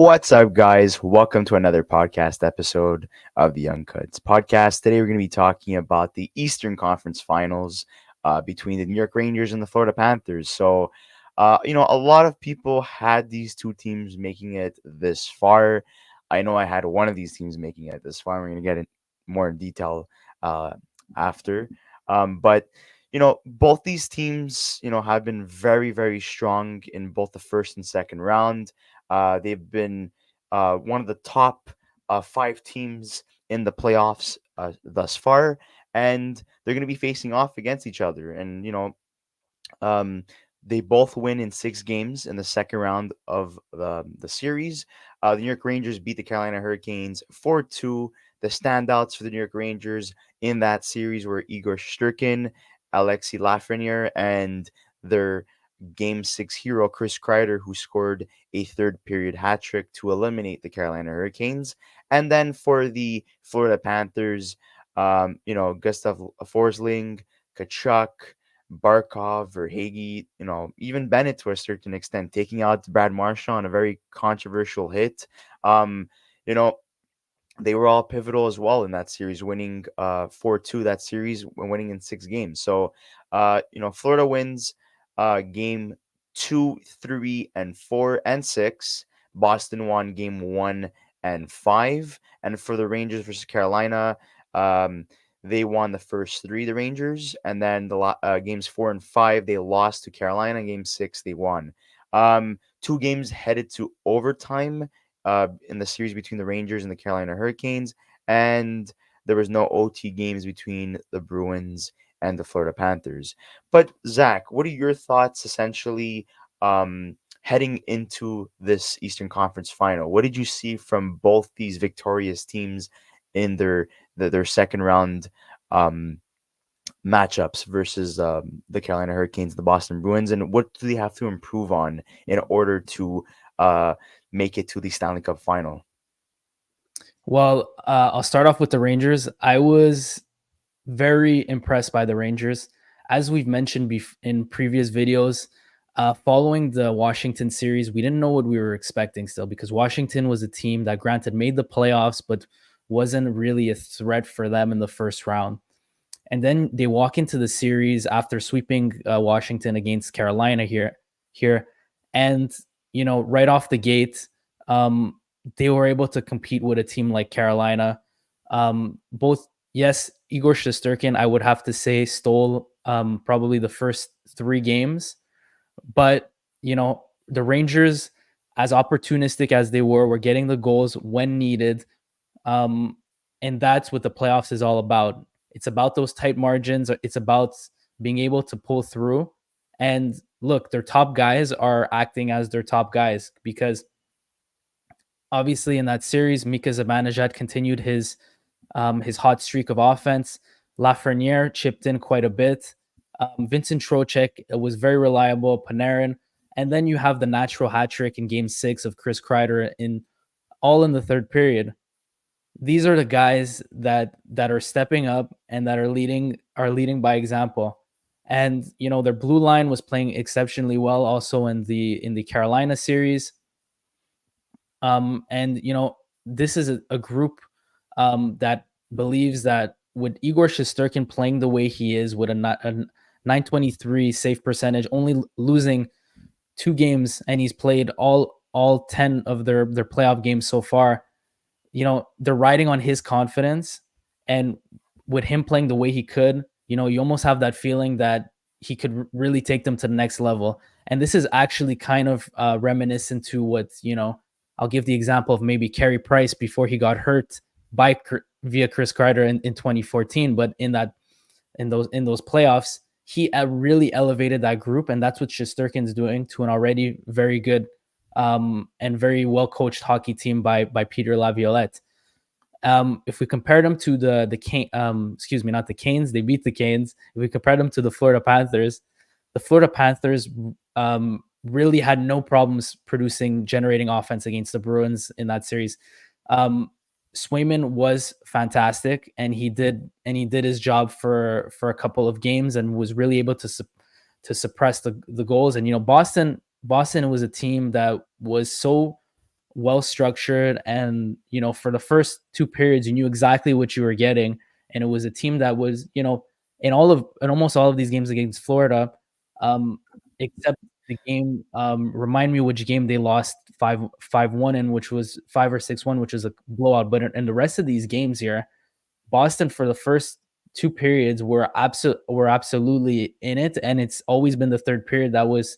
What's up, guys? Welcome to another podcast episode of the Young Cuts podcast. Today, we're going to be talking about the Eastern Conference Finals between the New York Rangers and the Florida Panthers. A lot of people had these two teams making it this far. I know I had one of these teams making it this far. We're going to get in more in detail uh, after. But both these teams, have been very, very strong in both the first and second round. They've been one of the top five teams in the playoffs thus far, and they're going to be facing off against each other. Um, they both win in 6 games in the second round of the series. The New York Rangers beat the Carolina Hurricanes 4-2. The standouts for the New York Rangers in that series were Igor Shesterkin, Alexei Lafreniere, and their Game 6 hero, Chris Kreider, who scored a third period hat trick to eliminate the Carolina Hurricanes. And then for the Florida Panthers, Gustav Forsling, Kachuk, Barkov, Verhage, even Bennett to a certain extent, taking out Brad Marchand on a very controversial hit. Um, you know, they were all pivotal as well in that series, winning 4-2 that series and winning in 6 games. Florida wins game 2, 3, and 4 and 6. Boston won game 1 and 5. And for the Rangers versus Carolina, um, they won the first three, the Rangers, and then games 4 and 5 they lost to Carolina. Game 6 they won. 2 games headed to overtime in the series between the Rangers and the Carolina Hurricanes, and there was no OT games between the Bruins and the Florida Panthers. But Zach, what are your thoughts essentially heading into this Eastern Conference final? What did you see from both these victorious teams in their second round um, matchups versus the Carolina Hurricanes, the Boston Bruins, and what do they have to improve on in order to uh, make it to the Stanley Cup final? Well, I'll start off with the Rangers. I was very impressed by the Rangers. As we've mentioned in previous videos, following the Washington series, we didn't know what we were expecting still because Washington was a team that, granted, made the playoffs, but wasn't really a threat for them in the first round. And then they walk into the series after sweeping Washington against Carolina here, and right off the gate, um, they were able to compete with a team like Carolina. Both, yes, Igor Shesterkin, I would have to say, stole probably the first 3 games, but the Rangers, as opportunistic as they were getting the goals when needed. Um, and that's what the playoffs is all about. It's about those tight margins. It's about being able to pull through. And look, their top guys are acting as their top guys because obviously in that series, Mika Zibanejad continued his hot streak of offense. Lafreniere chipped in quite a bit. Vincent Trocheck was very reliable. Panarin, and then you have the natural hat trick in Game 6 of Chris Kreider in the third period. These are the guys that are stepping up and that are leading by example. And their blue line was playing exceptionally well also in the Carolina series. And this is a group that believes that with Igor Shesterkin playing the way he is, with a 923 save percentage, only losing 2 games, and he's played all 10 of their playoff games so far. They're riding on his confidence, and with him playing the way he could, you almost have that feeling that he could really take them to the next level. And this is actually kind of reminiscent to what, I'll give the example of maybe Carey Price before he got hurt via Chris Kreider in 2014. But in those playoffs, he really elevated that group, and that's what Shesterkin's doing to an already very good and very well coached hockey team by Peter Laviolette. If we compare them to not the Canes, they beat the Canes. If we compare them to the Florida Panthers really had no problems generating offense against the Bruins in that series. Swayman was fantastic, and he did his job for a couple of games and was really able to suppress the goals. And Boston was a team that was so well structured, and for the first two periods, you knew exactly what you were getting, and it was a team that was, in almost all of these games against Florida, except the game. Remind me which game they lost 5-1 in, which was 5 or 6-1, which was a blowout. But in the rest of these games here, Boston for the first two periods were absolutely in it, and it's always been the third period that was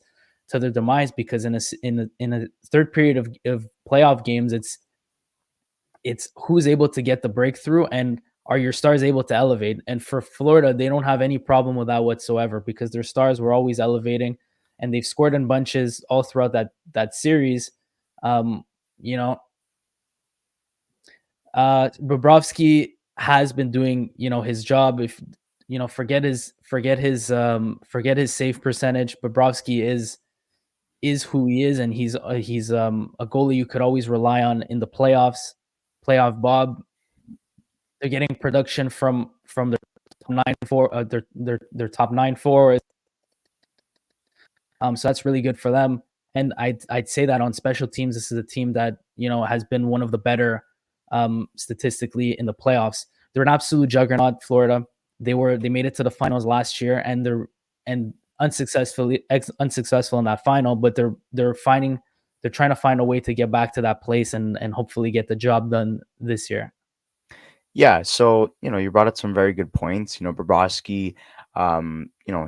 to their demise, because in a third period of playoff games, it's who's able to get the breakthrough, and are your stars able to elevate. And for Florida, they don't have any problem with that whatsoever, because their stars were always elevating, and they've scored in bunches all throughout that series. Um, you know, Bobrovsky has been doing, his job. If forget his save percentage, Bobrovsky is who he is, and he's a goalie you could always rely on in the playoffs. Playoff Bob. They're getting production from their top nine their top nine forwards. So that's really good for them. And I'd say that on special teams, this is a team that has been one of the better, statistically, in the playoffs. They're an absolute juggernaut, Florida. They made it to the finals last year, and and unsuccessful in that final. But they're trying to find a way to get back to that place, and hopefully get the job done this year. Yeah, so you brought up some very good points. Bobrovsky,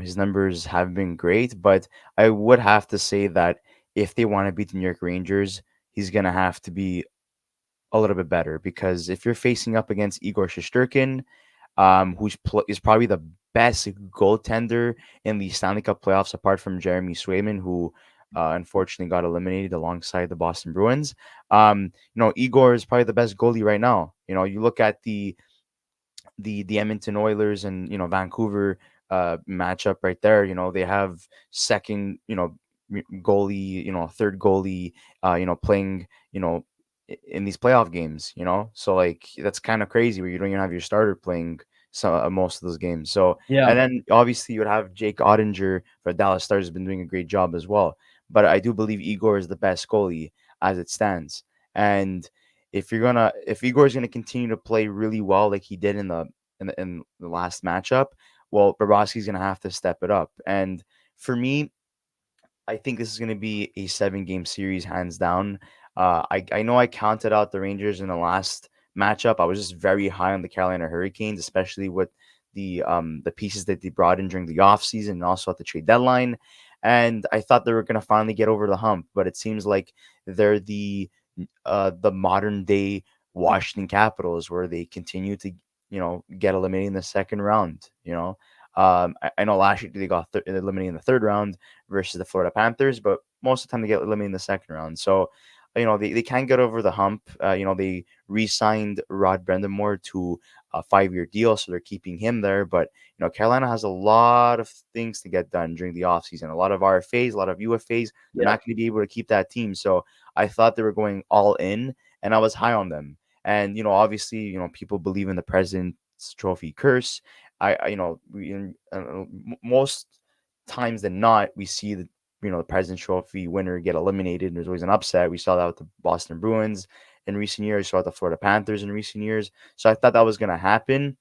his numbers have been great, but I would have to say that if they want to beat the New York Rangers, he's gonna have to be a little bit better, because if you're facing up against Igor Shesterkin, is probably the best goaltender in the Stanley Cup playoffs, apart from Jeremy Swayman, who unfortunately got eliminated alongside the Boston Bruins. Igor is probably the best goalie right now. You look at the Edmonton Oilers and Vancouver matchup right there. They have second goalie, third goalie, playing in these playoff games. So like that's kind of crazy where you don't even have your starter playing most of those games. So Yeah. and then obviously you would have Jake Ottinger for Dallas Stars has been doing a great job as well. But I do believe Igor is the best goalie as it stands. And if Igor is gonna continue to play really well like he did in the last matchup, well, Bobrovsky's gonna have to step it up. And for me, I think this is gonna be a 7 game series, hands down. I know I counted out the Rangers in the last matchup. I was just very high on the Carolina Hurricanes, especially with the pieces that they brought in during the offseason and also at the trade deadline. And I thought they were gonna finally get over the hump, but it seems like they're the modern day Washington Capitals, where they continue to get eliminated in the second round. I know last year they got eliminated in the third round versus the Florida Panthers, but most of the time they get eliminated in the second round. So they can't get over the hump. They re-signed Rod Brendamore to a 5-year deal, so they're keeping him there. But Carolina has a lot of things to get done during the offseason, a lot of RFAs, a lot of UFAs. They're Yeah. not going to be able to keep that team. So I thought they were going all in, and I was high on them. And obviously, people believe in the President's Trophy curse. Most times than not, we see the President's Trophy winner get eliminated. And there's always an upset. We saw that with the Boston Bruins in recent years. We saw the Florida Panthers in recent years. So I thought that was going to happen,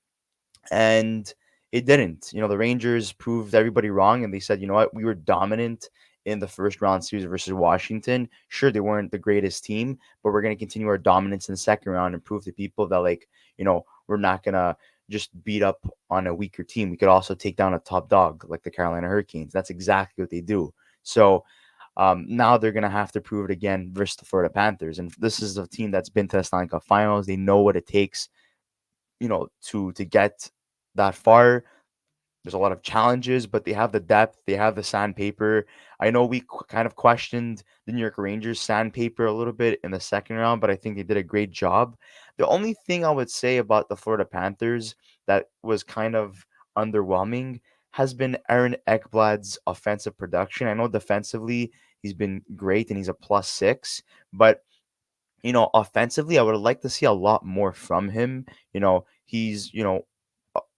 and it didn't. The Rangers proved everybody wrong, and they said, you know what, we were dominant in the first round series versus Washington. Sure, they weren't the greatest team, but we're going to continue our dominance in the second round and prove to people that, like, we're not going to just beat up on a weaker team. We could also take down a top dog like the Carolina Hurricanes. That's exactly what they do. So now they're going to have to prove it again versus the Florida Panthers. And this is a team that's been to the Stanley Cup Finals. They know what it takes to get that far. There's a lot of challenges, but they have the depth, they have the sandpaper. I know we kind of questioned the New York Rangers sandpaper a little bit in the second round, but I think they did a great job. The only thing I would say about the Florida Panthers that was kind of underwhelming has been Aaron Ekblad's offensive production. I know defensively he's been great and he's a +6, but offensively, I would like to see a lot more from him. He's,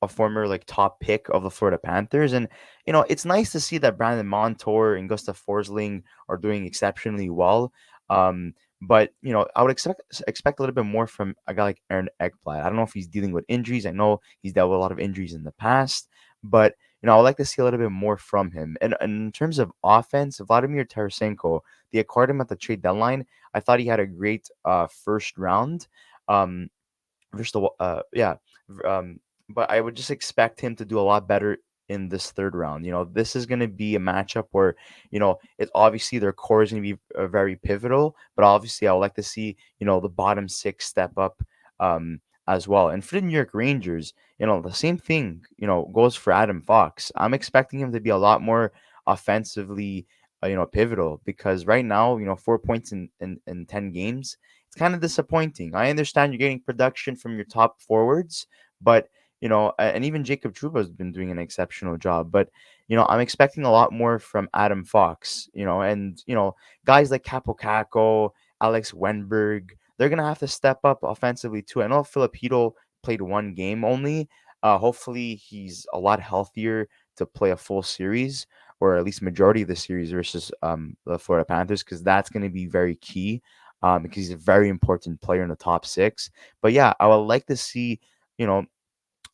a former like top pick of the Florida Panthers. And, it's nice to see that Brandon Montour and Gustav Forsling are doing exceptionally well. But I would expect a little bit more from a guy like Aaron Ekblad. I don't know if he's dealing with injuries. I know he's dealt with a lot of injuries in the past, but I would like to see a little bit more from him. And in terms of offense, Vladimir Tarasenko, they acquired him at the trade deadline. I thought he had a great first round. Um, just the yeah, but I would just expect him to do a lot better in this third round. This is going to be a matchup where it's obviously their core is going to be very pivotal, but obviously I would like to see the bottom six step up as well. And for the New York Rangers, the same thing goes for Adam Fox. I'm expecting him to be a lot more offensively pivotal, because right now 4 points in 10 games, it's kind of disappointing. I understand you're getting production from your top forwards, but and even Jacob Trouba has been doing an exceptional job. But I'm expecting a lot more from Adam Fox. And guys like Capo, Alex Wenberg, they're gonna have to step up offensively too. I know Filipino played one game only. Hopefully, he's a lot healthier to play a full series, or at least majority of the series versus the Florida Panthers, because that's going to be very key, because he's a very important player in the top six. But yeah, I would like to see, you know,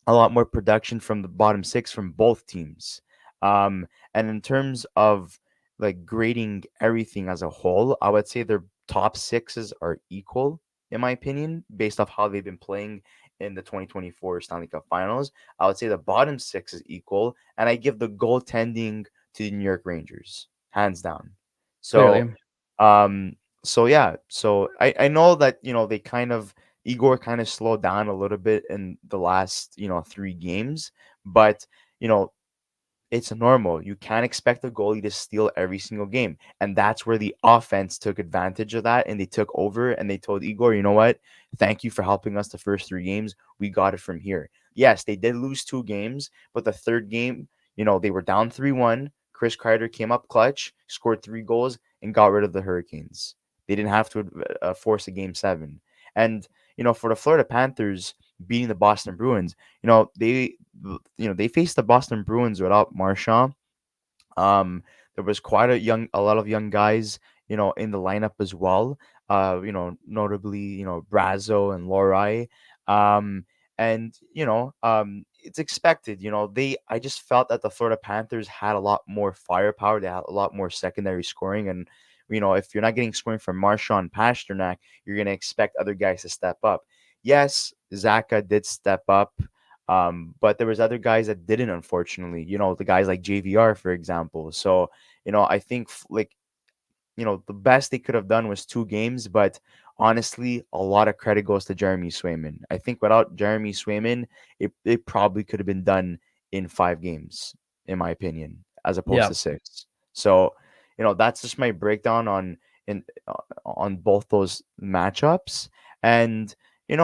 a lot more production from the bottom six from both teams. And in terms of like grading everything as a whole, I would say their top sixes are equal, in my opinion, based off how they've been playing in the 2024 Stanley Cup Finals. I would say the bottom six is equal, and I give the goaltending to the New York Rangers, hands down. So Clearly. um, so I know that they kind of Igor kind of slowed down a little bit in the last three games, but you know it's normal. You can't expect the goalie to steal every single game. And that's where the offense took advantage of that, and they took over and they told Igor, you know what? Thank you for helping us the first three games. We got it from here. Yes, they did lose two games, but the third game, they were down 3-1. Chris Kreider came up clutch, scored three goals, and got rid of the Hurricanes. They didn't have to force a game seven. And, for the Florida Panthers beating the Boston Bruins, they faced the Boston Bruins without Marchand. There was quite a lot of young guys, in the lineup as well. Notably, Brazo and Lorai. Um, and it's expected. I just felt that the Florida Panthers had a lot more firepower. They had a lot more secondary scoring, and if you're not getting scoring from Marchand and Pasternak, you're gonna expect other guys to step up. Yes, Zaka did step up, but there was other guys that didn't, unfortunately. The guys like JVR, for example. So, I think like the best they could have done was two games, but honestly, a lot of credit goes to Jeremy Swayman. I think without Jeremy Swayman, it probably could have been done in 5 games, in my opinion, as opposed Yeah. to six. So, that's just my breakdown in on both those matchups. And it's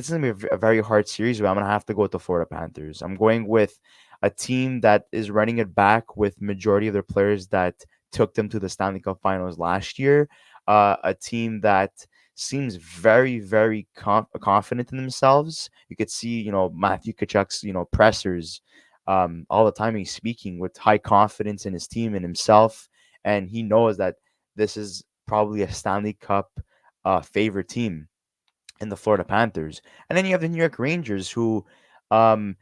gonna be a very hard series, but I'm gonna have to go with the Florida Panthers. I'm going with a team that is running it back with majority of their players that took them to the Stanley Cup Finals last year. A team that seems very, very confident in themselves. You could see, Matthew Kachuk's, pressers all the time. He's speaking with high confidence in his team and himself, and he knows that this is probably a Stanley Cup favorite team in the Florida Panthers. And then you have the New York Rangers, who, are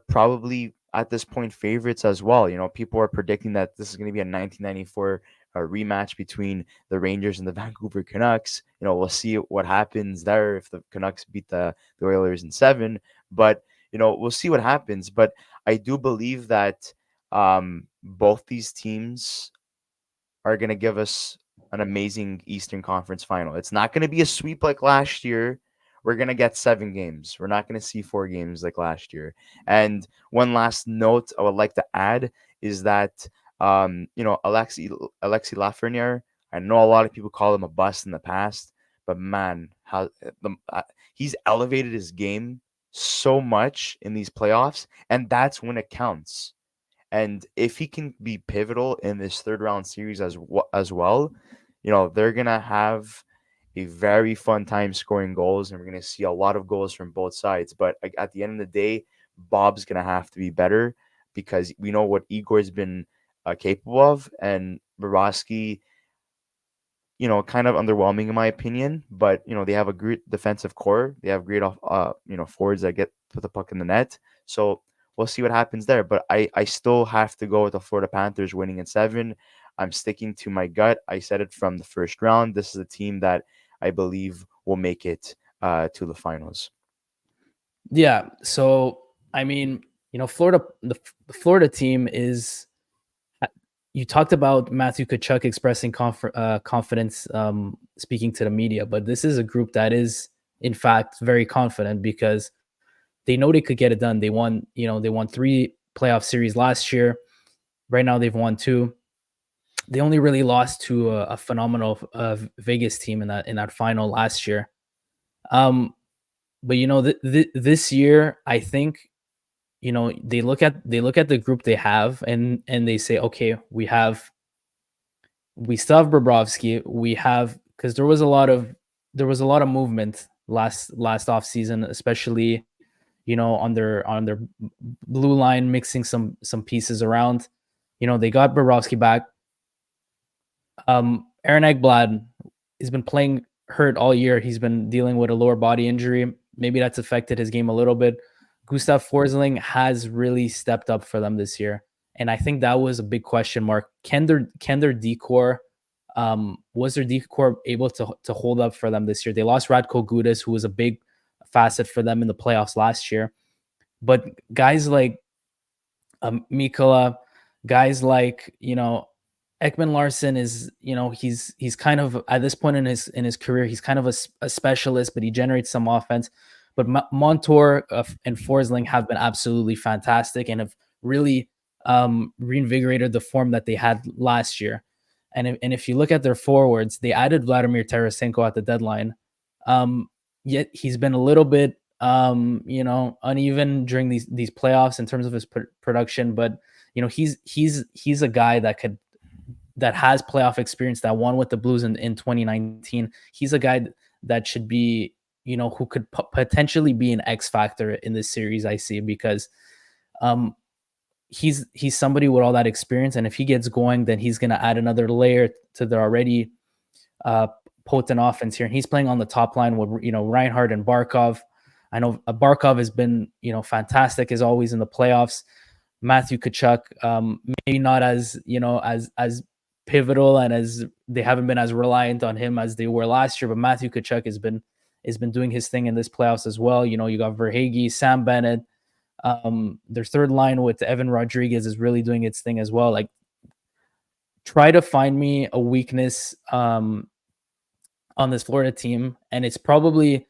probably at this point favorites as well. People are predicting that this is going to be a 1994 rematch between the Rangers and the Vancouver Canucks. We'll see what happens there if the Canucks beat the Oilers in seven. But, we'll see what happens. But I do believe that both these teams are going to give us an amazing Eastern Conference final. It's not going to be a sweep like last year. We're going to get 7 games. We're not going to see 4 games like last year. And one last note I would like to add is that, Alexi Lafreniere, I know a lot of people call him a bust in the past, but man, he's elevated his game so much in these playoffs, and that's when it counts. And if he can be pivotal in this third round series as well, they're gonna have a very fun time scoring goals, and we're gonna see a lot of goals from both sides. But like, at the end of the day, Bob's gonna have to be better, because we know what Igor's been capable of, and Borowski. kind of underwhelming in my opinion. But they have a great defensive core. They have great off, forwards that get put the puck in the net. So we'll see what happens there. But I still have to go with the Florida Panthers winning in seven. I'm sticking to my gut. I said it from the first round. This is a team that I believe will make it to the finals. Yeah. So I mean, the Florida team is. You talked about Matthew Kachuk expressing confidence, speaking to the media, but this is a group that is, in fact, very confident because they know they could get it done. They won 3 playoff series last year. Right now, they've won 2. They only really lost to a phenomenal Vegas team in that final last year. Um, but this year, I think they look at the group they have, and they say, okay, we still have Bobrovsky. We have, because there was a lot of movement last off season, especially on their blue line, mixing some pieces around. They got Bobrovsky back. Aaron Ekblad has been playing hurt all year. He's been dealing with a lower body injury. Maybe that's affected his game a little bit. Gustav Forsling has really stepped up for them this year, and I think that was a big question mark. Can their decor was their decor able to hold up for them this year? They lost Radko Gudas, who was a big facet for them in the playoffs last year, but guys like Mikola, guys like Ekman Larson is, he's kind of at this point in his career, he's kind of a specialist, but he generates some offense. But Montour and Forsling have been absolutely fantastic and have really reinvigorated the form that they had last year. And if you look at their forwards, they added Vladimir Tarasenko at the deadline. Yet he's been a little bit uneven during these playoffs in terms of his production, but he's a guy that has playoff experience, that won with the Blues in 2019. He's a guy that should be, who could potentially be an X factor in this series, I see, because he's somebody with all that experience, and if he gets going, then he's going to add another layer to their already potent offense here. And he's playing on the top line with Reinhardt and Barkov. I know Barkov has been fantastic as always in the playoffs. Matthew Kachuk, maybe not as as pivotal, and as they haven't been as reliant on him as they were last year. But Matthew Kachuk has been doing his thing in this playoffs as well. You got Verhaeghe, Sam Bennett. Their third line with Evan Rodriguez is really doing its thing as well. Like, try to find me a weakness on this Florida team, and it's probably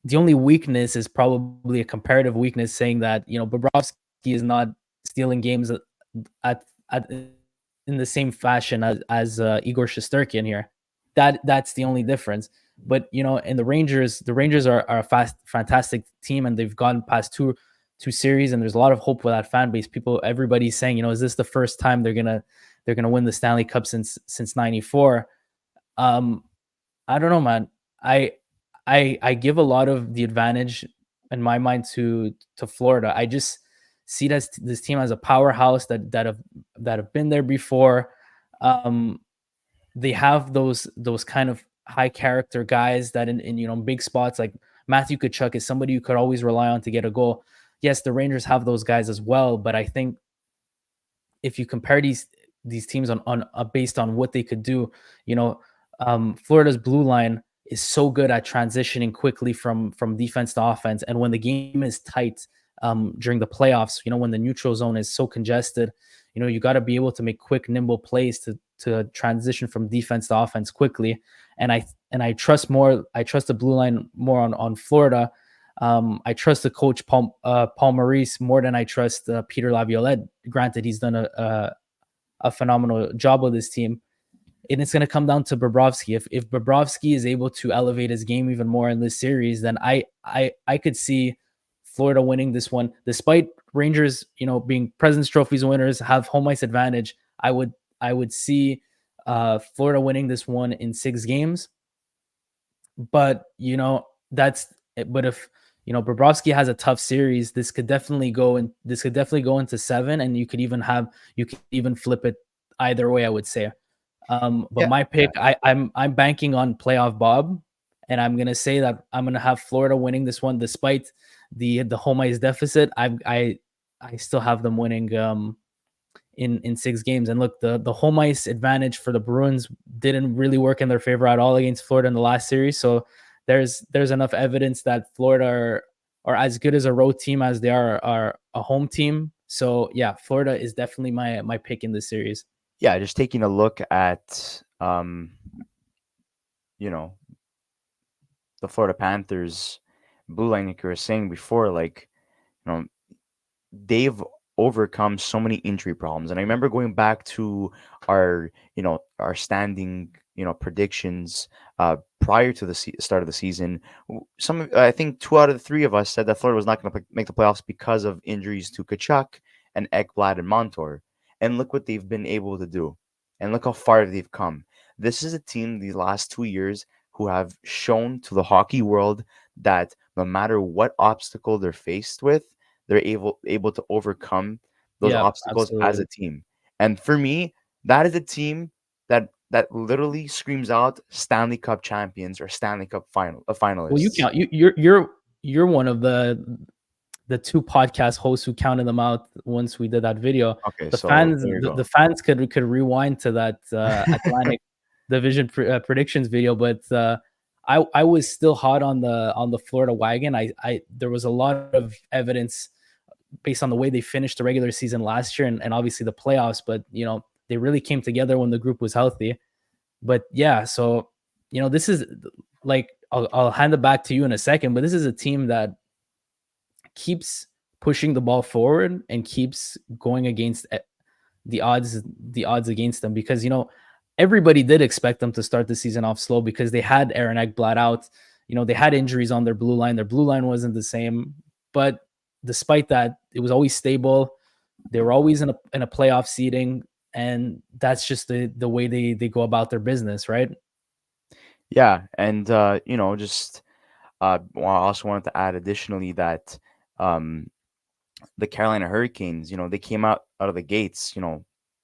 the only weakness is probably a comparative weakness, saying that Bobrovsky is not stealing games at in the same fashion as Igor Shesterkin here. That's the only difference. But in the Rangers are a fantastic team, and they've gone past two series, and there's a lot of hope for that fan base. Everybody's saying, is this the first time they're gonna win the Stanley Cup since '94? I don't know, man. I give a lot of the advantage in my mind to Florida. I just see this team as a powerhouse that have been there before. They have those kind of high character guys that in big spots, like Matthew Kachuk is somebody you could always rely on to get a goal. Yes, the Rangers have those guys as well, but I think if you compare these teams on based on what they could do, Florida's blue line is so good at transitioning quickly from defense to offense, and when the game is tight during the playoffs, when the neutral zone is so congested, you got to be able to make quick, nimble plays to transition from defense to offense quickly. And I trust the blue line more on Florida. I trust the coach Paul Maurice more than I trust Peter Laviolette. Granted, he's done a phenomenal job with this team. And it's going to come down to Bobrovsky. If Bobrovsky is able to elevate his game even more in this series, then I could see Florida winning this one. Despite Rangers, being President's Trophies winners, have home ice advantage, I would see Florida winning this one in 6 games. But but if Bobrovsky has a tough series, this could definitely go into 7, and you could even flip it either way, I would say. But Yeah, my yeah, pick, I'm banking on playoff Bob, and I'm gonna say that I'm gonna have Florida winning this one despite the home ice deficit. I still have them winning in 6 games. And look, the home ice advantage for the Bruins didn't really work in their favor at all against Florida in the last series. So there's enough evidence that Florida are as good as a road team as they are a home team. So yeah, Florida is definitely my pick in this series. yeah. Just taking a look at you know, the Florida Panthers blue line, like you were saying before, like, you know, they've overcome so many injury problems. And I remember going back to our, our standing, predictions prior to the start of the season. I think 2 out of the 3 of us said that Florida was not going to make the playoffs because of injuries to Kachuk and Ekblad and Montour. And look what they've been able to do. And look how far they've come. This is a team these last 2 years who have shown to the hockey world that no matter what obstacle they're faced with, they're able to overcome those Yeah, obstacles as a absolutely. team. And for me, that is a team that literally screams out Stanley Cup champions or Stanley Cup Well, you finalists. count you're one of the 2 podcast hosts who counted them out once we did that video. Okay, The so fans there you the go. fans could rewind to that Atlantic Division predictions video, but I was still hot on the Florida wagon. I there was a lot of evidence based on the way they finished the regular season last year and obviously the playoffs, but they really came together when the group was healthy. But yeah, so this is like I'll hand it back to you in a second, but this is a team that keeps pushing the ball forward and keeps going against the odds against them because everybody did expect them to start the season off slow because they had Aaron Ekblad out. They had injuries on their blue line. Their blue line wasn't the same, but despite that, it was always stable. They were always in a playoff seeding, and that's just the way they go about their business, right? Yeah, and just well, I also wanted to add additionally that um the Carolina Hurricanes, they came out of the gates,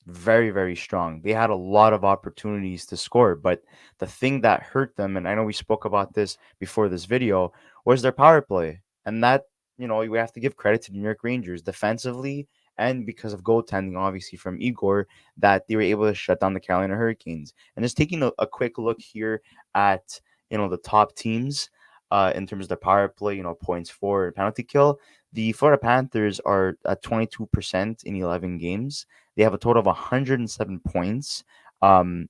very, very strong. They had a lot of opportunities to score, but the thing that hurt them, and I know we spoke about this before this video, was their power play. And that, we have to give credit to the New York Rangers defensively and because of goaltending, obviously, from Igor, that they were able to shut down the Carolina Hurricanes. And just taking a quick look here at, the top teams in terms of the power play, points for and penalty kill. The Florida Panthers are at 22% in 11 games. They have a total of 107 points. Um,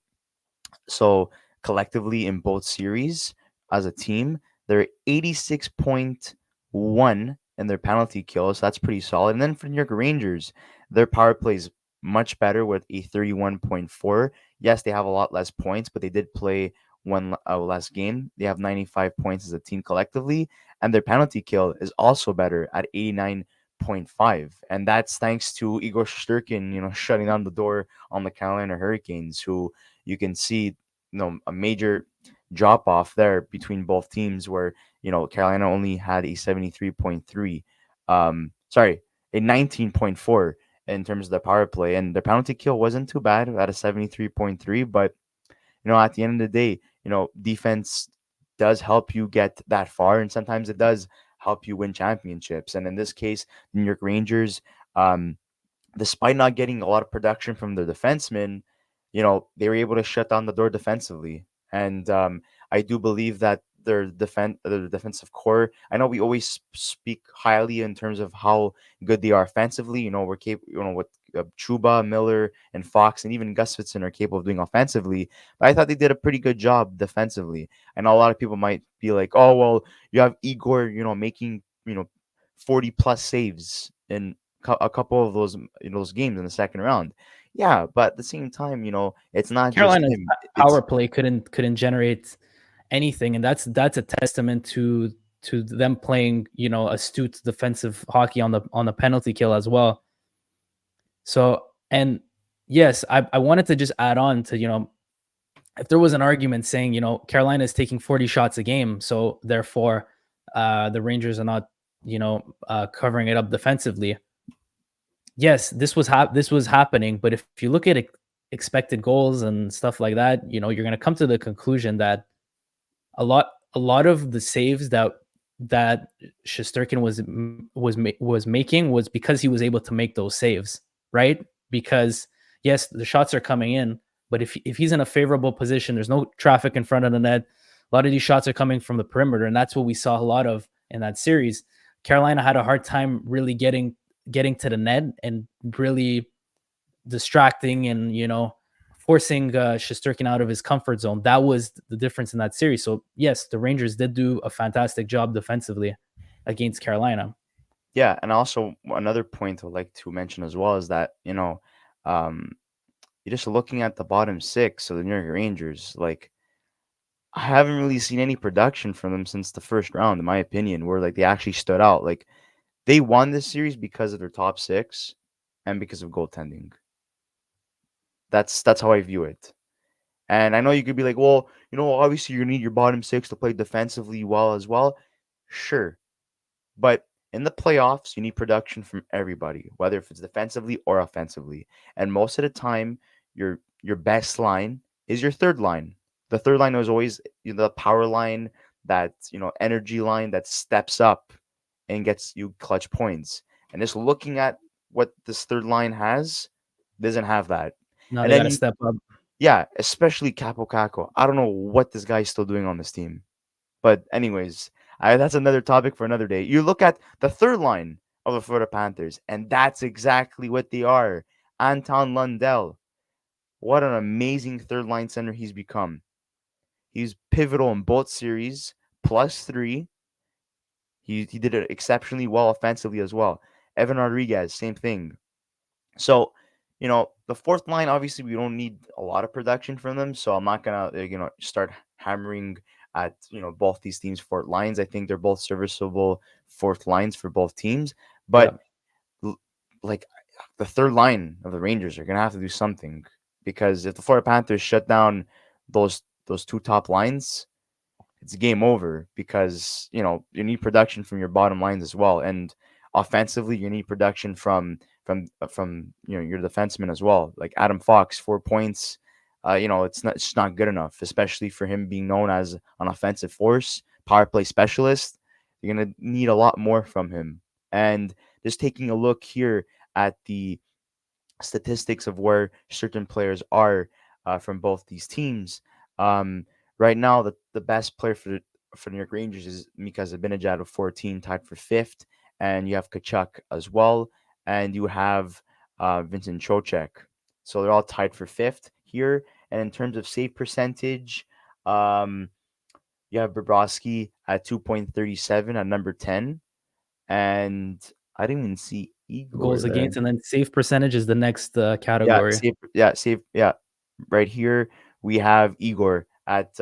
so collectively in both series as a team, they're 86.1 in their penalty kills. So that's pretty solid. And then for New York Rangers, their power play is much better with a 31.4. Yes, they have a lot less points, but they did play one less game. They have 95 points as a team collectively, and their penalty kill is also better at 89.5. And that's thanks to Igor Shesterkin, shutting down the door on the Carolina Hurricanes, who you can see, a major drop off there between both teams where, Carolina only had a 73.3, sorry, a 19.4 in terms of the power play, and the penalty kill wasn't too bad at a 73.3. But at the end of the day, defense does help you get that far, and sometimes it does help you win championships. And in this case, the New York Rangers, um, despite not getting a lot of production from the defensemen, they were able to shut down the door defensively. And I do believe that their defensive core. I know we always speak highly in terms of how good they are offensively. We're capable. What Chuba, Miller, and Fox, and even Gustafson are capable of doing offensively. But I thought they did a pretty good job defensively. I know a lot of people might be like, "Oh, well, you have Igor, making 40 plus saves in a couple of those games in the second round." Yeah, but at the same time, it's not just Carolina's him. It's power play couldn't generate anything, and that's a testament to them playing astute defensive hockey on the penalty kill as well. So, and yes, I wanted to just add on to if there was an argument saying Carolina is taking 40 shots a game, so therefore the Rangers are not covering it up defensively. Yes, this was happening, but if you look at it expected goals and stuff like that, you're going to come to the conclusion that a lot of the saves that Shesterkin was making was because he was able to make those saves, right? Because yes, the shots are coming in, but if he's in a favorable position, there's no traffic in front of the net. A lot of these shots are coming from the perimeter, and that's what we saw a lot of in that series. Carolina had a hard time really getting to the net and really distracting and forcing Shesterkin out of his comfort zone. That was the difference in that series. So yes, the Rangers did do a fantastic job defensively against Carolina. Yeah, and also another point I'd like to mention as well is that um, you're just looking at the bottom six of the New York Rangers. Like, I haven't really seen any production from them since the first round, in my opinion, where like they actually stood out. Like, they won this series because of their top six and because of goaltending. That's how I view it. And I know you could be like, well, obviously you need your bottom six to play defensively well as well. Sure. But in the playoffs, you need production from everybody, whether if it's defensively or offensively. And most of the time, your best line is your third line. The third line is always the power line, that energy line that steps up and gets you clutch points. And just looking at what this third line has, doesn't have that. Now And they got then to step up. yeah, especially Capo Caco. I don't know what this guy's still doing on this team. But anyways, that's another topic for another day. You look at the third line of the Florida Panthers, and that's exactly what they are. Anton Lundell. What an amazing third line center he's become. He's pivotal in both series, +3. He did it exceptionally well offensively as well. Evan Rodriguez, same thing. So, the fourth line, obviously, we don't need a lot of production from them. So I'm not gonna, start hammering at both these teams' fourth lines. I think they're both serviceable fourth lines for both teams. Yeah. But l- like the third line of the Rangers are gonna have to do something, because if the Florida Panthers shut down those two top lines, it's game over, because you need production from your bottom lines as well, and offensively you need production from your defensemen as well. Like Adam Fox, 4 points. It's not good enough, especially for him being known as an offensive force, power play specialist. You're gonna need a lot more from him. And just taking a look here at the statistics of where certain players are from both these teams. Um, right now, the best player for New York Rangers is Mika Zibanejad with 14, tied for fifth, and you have Kachuk as well, and you have Vincent Trocek. So they're all tied for fifth here. And in terms of save percentage, um, you have Bobrovsky at 2.37 at number 10, and I didn't even see Igor Goals there. against, and then save percentage is the next Yeah, category. save. Yeah, right here we have Igor at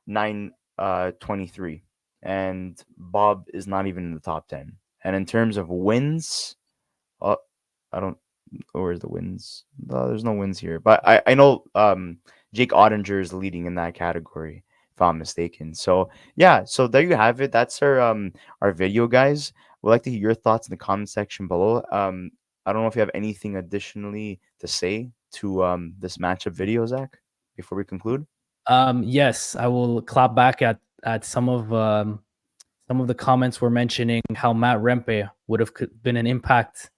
923, and Bob is not even in the top 10. And in terms of wins, uh, I don't. Where's the wins? There's no wins here, but I know Jake Ottinger is leading in that category, if I'm mistaken. So yeah, so there you have it. That's our video, guys. We'd like to hear your thoughts in the comment section below. I don't know if you have anything additionally to say to this matchup video, Zach, before we conclude. Yes, I will clap back at some of the comments were mentioning how Matt Rempe would have been an impact,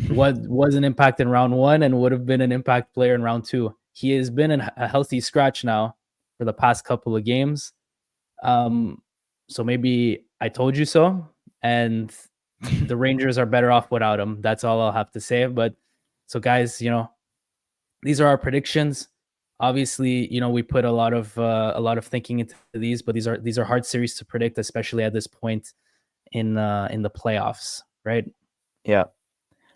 was an impact in round one and would have been an impact player in round two. He has been in a healthy scratch now for the past couple of games. Um, so maybe I told you so, and the Rangers are better off without him. That's all I'll have to say. But so, guys, these are our predictions. Obviously, we put a lot of thinking into these, but these are hard series to predict, especially at this point in the playoffs, right? Yeah.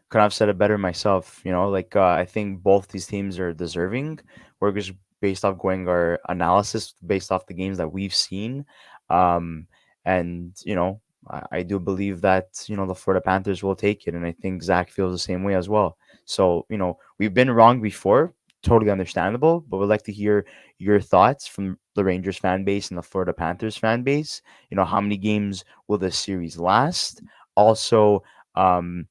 Could have said it better myself. Like I think both these teams are deserving. We're just based off going our analysis based off the games that we've seen, um, and I do believe that the Florida Panthers will take it, and I think Zach feels the same way as well. So we've been wrong before, totally understandable, but we'd like to hear your thoughts from the Rangers fan base and the Florida Panthers fan base. How many games will this series last? Also, um,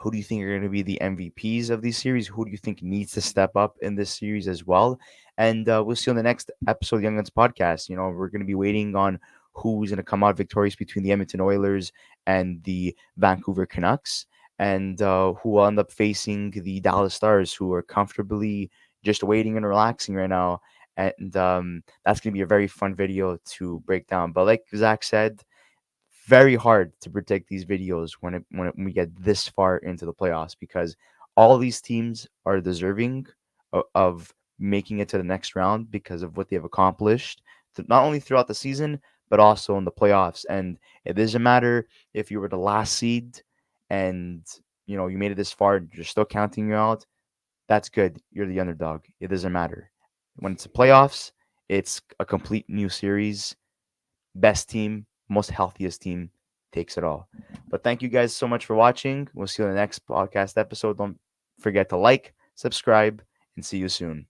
Who do you think are going to be the MVPs of these series? Who do you think needs to step up in this series as well? And we'll see you on the next episode of Young Guns Podcast. We're going to be waiting on who's going to come out victorious between the Edmonton Oilers and the Vancouver Canucks, and who will end up facing the Dallas Stars, who are comfortably just waiting and relaxing right now. And that's going to be a very fun video to break down. But like Zach said, very hard to predict these videos when we get this far into the playoffs, because all these teams are deserving of making it to the next round because of what they've accomplished, not only throughout the season but also in the playoffs. And it doesn't matter if you were the last seed and you made it this far, you're still counting you out. That's good. You're the underdog. It doesn't matter. When it's the playoffs, it's a complete new series. Best team, most healthiest team takes it all. But thank you guys so much for watching. We'll see you in the next podcast episode. Don't forget to like, subscribe, and see you soon.